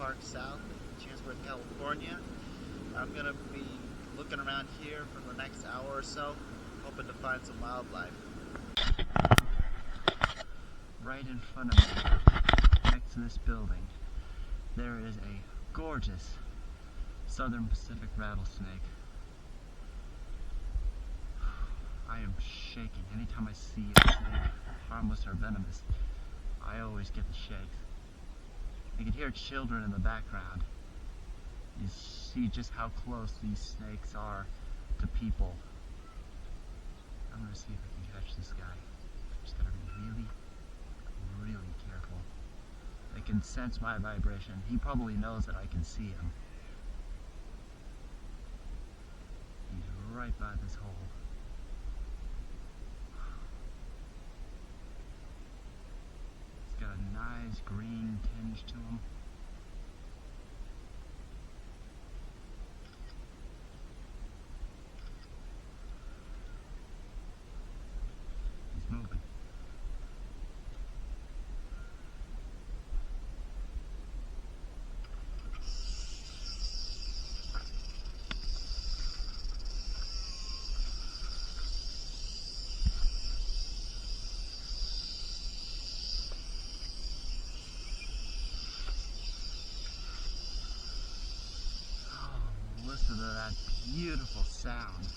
Park South in Chatsworth, California. I'm going to be looking around here for the next hour or so, hoping to find some wildlife. Right in front of me, next to this building, there is a gorgeous Southern Pacific rattlesnake. I am shaking. Anytime I see a snake, harmless or venomous, I always get the shakes. You can hear children in the background. You see just how close these snakes are to people. I'm going to see if I can catch this guy. Just got to be really careful. They can sense my vibration. He probably knows that I can see him. He's right by this hole. He's got a nice green tinge to him. He's moving. Listen to that beautiful sound.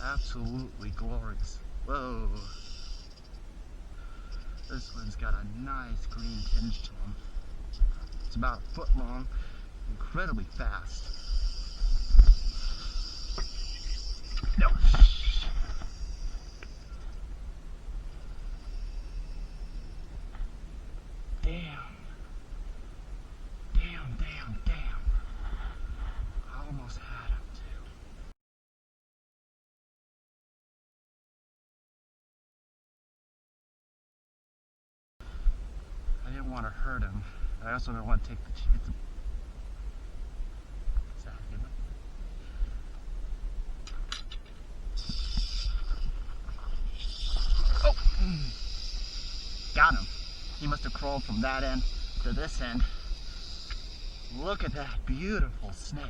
Absolutely glorious. Whoa. This one's got a nice green tinge to him. It's about a foot long, incredibly fast. No. Damn. Almost had him too. I didn't want to hurt him. I also didn't want to take the chance of... What's that, Oh! Got him. He must have crawled from that end to this end. Look at that beautiful snake.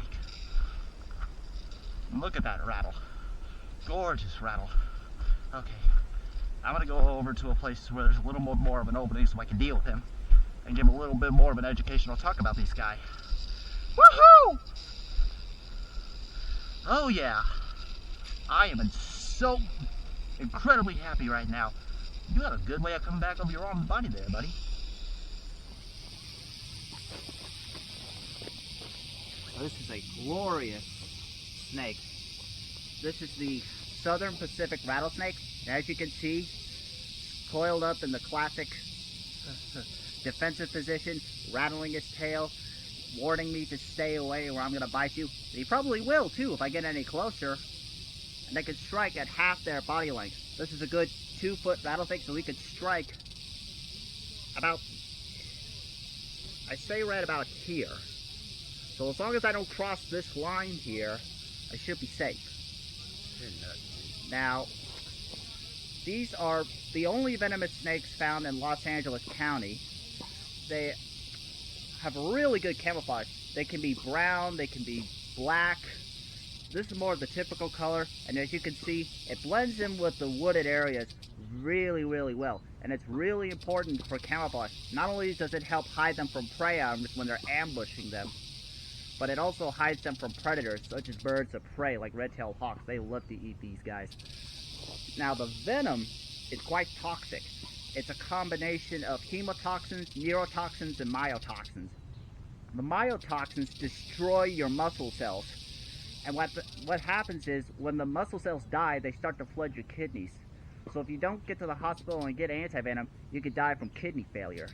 Look at that rattle. Gorgeous rattle. Okay, I'm gonna go over to a place where there's a little more of an opening so I can deal with him and give him a little bit more of an educational talk about these guys. Woohoo! Oh yeah, I am so incredibly happy right now. You got a good way of coming back over your arm and body there, buddy. This is a glorious snake. This is the Southern Pacific Rattlesnake. As you can see, coiled up in the classic defensive position, rattling his tail, warning me to stay away or I'm going to bite you. He probably will too if I get any closer. And they can strike at half their body length. This is a good 2-foot rattlesnake, so we could strike about, I say right about here. So as long as I don't cross this line here, I should be safe. Now, these are the only venomous snakes found in Los Angeles County. They have really good camouflage. They can be brown, they can be black. This is more of the typical color, and as you can see, it blends in with the wooded areas really well. And it's really important for camouflage. Not only does it help hide them from prey animals when they're ambushing them, but it also hides them from predators, such as birds of prey, like red-tailed hawks. They love to eat these guys. Now, the venom is quite toxic. It's a combination of hemotoxins, neurotoxins, and myotoxins. The myotoxins destroy your muscle cells. And what happens is, when the muscle cells die, they start to flood your kidneys. So if you don't get to the hospital and get antivenom, you could die from kidney failure.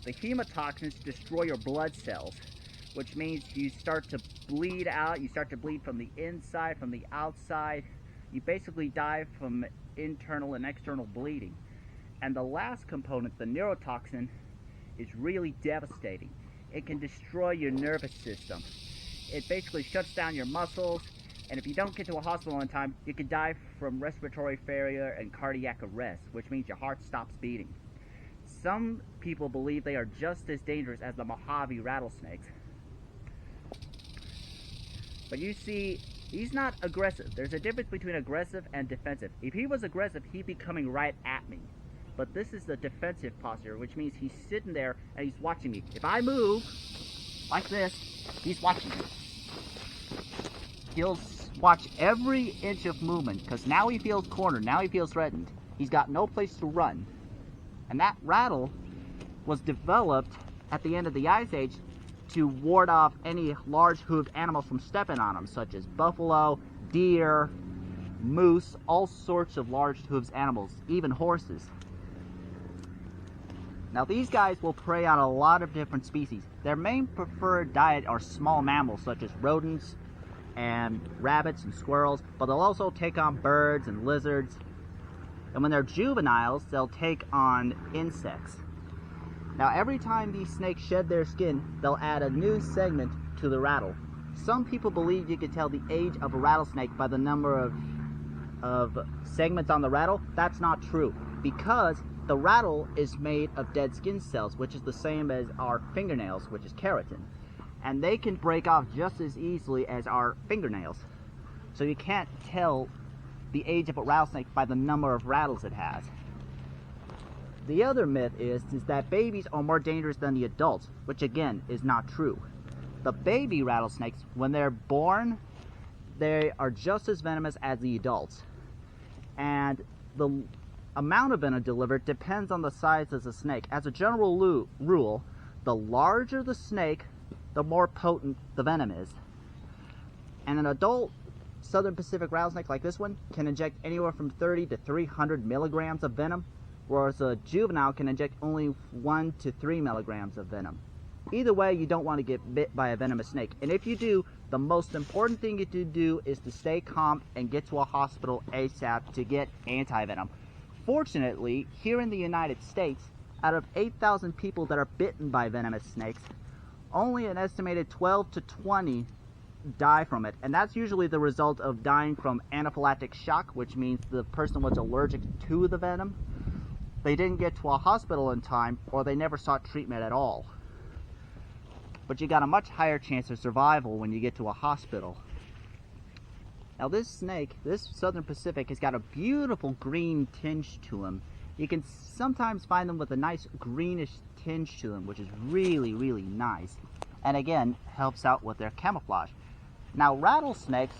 The hemotoxins destroy your blood cells, which means you start to bleed out, you start to bleed from the inside, from the outside. You basically die from internal and external bleeding. And the last component, the neurotoxin, is really devastating. It can destroy your nervous system. It basically shuts down your muscles, and if you don't get to a hospital in time, you could die from respiratory failure and cardiac arrest, which means your heart stops beating. some people believe they are just as dangerous as the Mojave rattlesnakes. But you see, he's not aggressive. There's a difference between aggressive and defensive. If he was aggressive, he'd be coming right at me. But this is the defensive posture, which means he's sitting there and he's watching me. If I move like this, he's watching me. He'll watch every inch of movement, because now he feels cornered, now he feels threatened. He's got no place to run. And that rattle was developed at the end of the Ice Age to ward off any large hooved animals from stepping on them, such as buffalo, deer, moose, all sorts of large hooved animals, even horses. Now these guys will prey on a lot of different species. Their main preferred diet are small mammals such as rodents and rabbits and squirrels, but they'll also take on birds and lizards. And when they're juveniles, they'll take on insects. Now every time these snakes shed their skin, they'll add a new segment to the rattle. Some people believe you can tell the age of a rattlesnake by the number of segments on the rattle. That's not true, because the rattle is made of dead skin cells, which is the same as our fingernails, which is keratin. And they can break off just as easily as our fingernails. So you can't tell the age of a rattlesnake by the number of rattles it has. The other myth is that babies are more dangerous than the adults, which again is not true. The baby rattlesnakes, when they're born, they are just as venomous as the adults. And the amount of venom delivered depends on the size of the snake. As a general rule, the larger the snake, the more potent the venom is. And an adult Southern Pacific rattlesnake like this one can inject anywhere from 30 to 300 milligrams of venom, whereas a juvenile can inject only 1 to 3 milligrams of venom. Either way, you don't want to get bit by a venomous snake. And if you do, the most important thing you do is to stay calm and get to a hospital ASAP to get anti-venom. Fortunately, here in the United States, out of 8,000 people that are bitten by venomous snakes, only an estimated 12 to 20 die from it. And that's usually the result of dying from anaphylactic shock, which means the person was allergic to the venom. They didn't get to a hospital in time, or they never sought treatment at all. But you got a much higher chance of survival when you get to a hospital. Now this snake, this Southern Pacific, has got a beautiful green tinge to him. You can sometimes find them with a nice greenish tinge to them, which is really, really nice. And again, helps out with their camouflage. Now rattlesnakes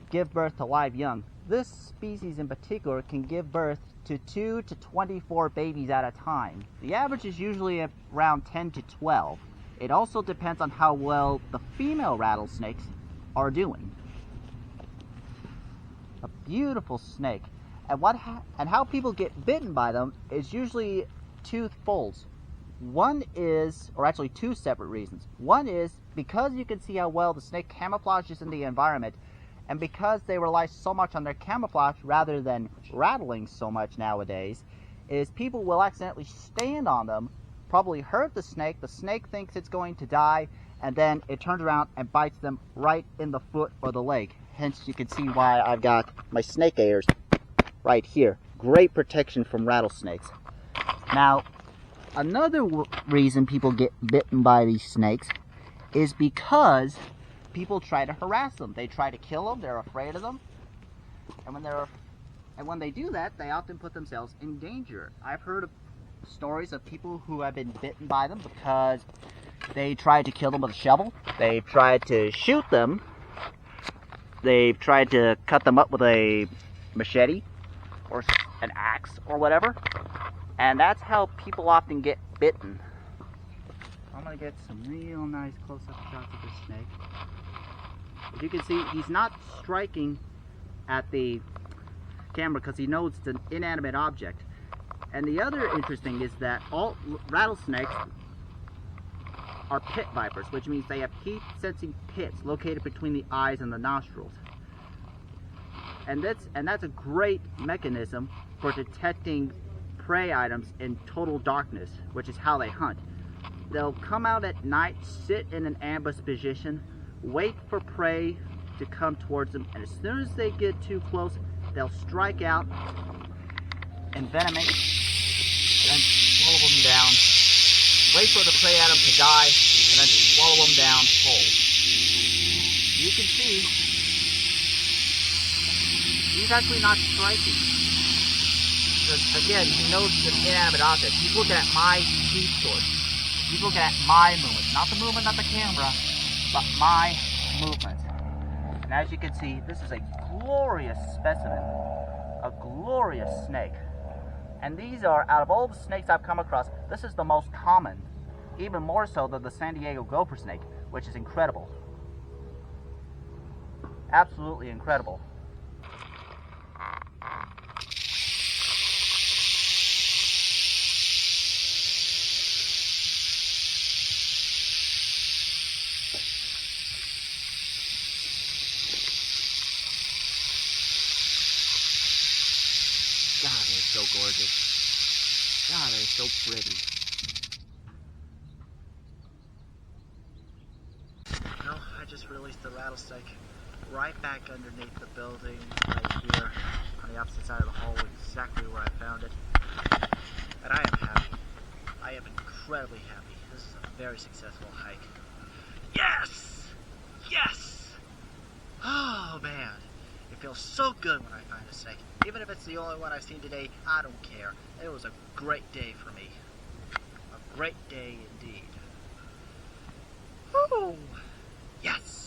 give birth to live young. This species in particular can give birth to 2 to 24 babies at a time. The average is usually around 10 to 12. It also depends on how well the female rattlesnakes are doing. A beautiful snake. And how people get bitten by them is usually twofold. One is, or actually two separate reasons. One is because you can see how well the snake camouflages in the environment, and because they rely so much on their camouflage rather than rattling so much nowadays, is people will accidentally stand on them, probably hurt the snake thinks it's going to die, and then it turns around and bites them right in the foot or the leg. Hence you can see why I've got my snake ears right here. Great protection from rattlesnakes. Now, another reason people get bitten by these snakes is because people try to harass them. They try to kill them, they're afraid of them, and when they do that, they often put themselves in danger. I've heard of stories of people who have been bitten by them because they tried to kill them with a shovel, they've tried to shoot them, they've tried to cut them up with a machete or an axe or whatever, and that's how people often get bitten. I'm going to get some real nice close-up shots of this snake. As you can see, he's not striking at the camera because he knows it's an inanimate object. And the other interesting is that all rattlesnakes are pit vipers, which means they have heat-sensing pits located between the eyes and the nostrils. And that's a great mechanism for detecting prey items in total darkness, which is how they hunt. They'll come out at night, sit in an ambush position, wait for prey to come towards them, and as soon as they get too close, they'll strike out, envenomate, and swallow them wait for the prey at him to die, and then swallow him down whole. You can see, he's actually not striking. Again, he knows the inanimate object. He's looking at my heat source. He's looking at my movement. Not the movement of the camera, but my movement. And as you can see, this is a glorious specimen. A glorious snake. And these are, out of all the snakes I've come across, this is the most common. Even more so than the San Diego gopher snake, which is incredible. Absolutely incredible. God, they're so gorgeous. God, they're so pretty. Well, I just released the rattlesnake right back underneath the building, right here, on the opposite side of the hallway, exactly where I found it. And I am happy. I am incredibly happy. This is a very successful hike. Yes! Yes! Oh, man. It feels so good when I find a snake. Even if it's the only one I've seen today, I don't care. It was a great day for me. A great day indeed. Woo! Yes!